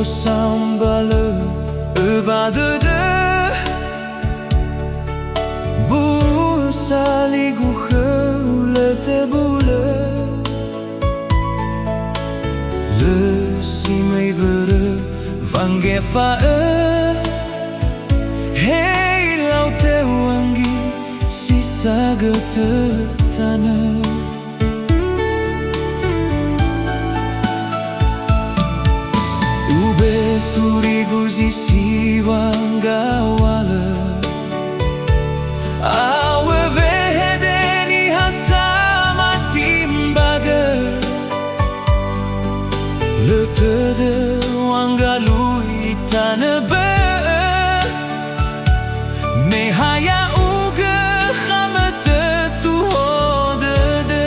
sambalı ibadıdı bu saligu hölete bule le simei bere vange fae hey lau te wangi sisa gete tanah Furigu siwanga wala awe vehedeni hasama timbaga letede wanga lui tanebe mehaya uge khamete tu hodede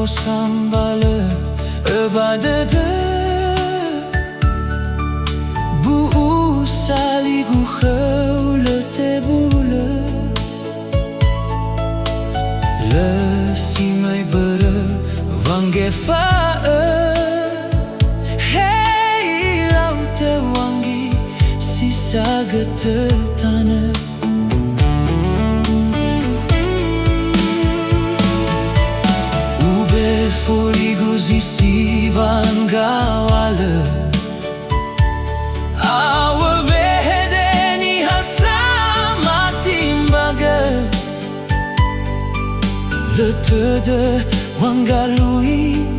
Sambalı ibadıdı bu saligu hölete bule le simei bere vange fae hey lau te wangi sisa gete tanah Furigu siwanga wala awe vehedeni hasama timbaga letede wanga lui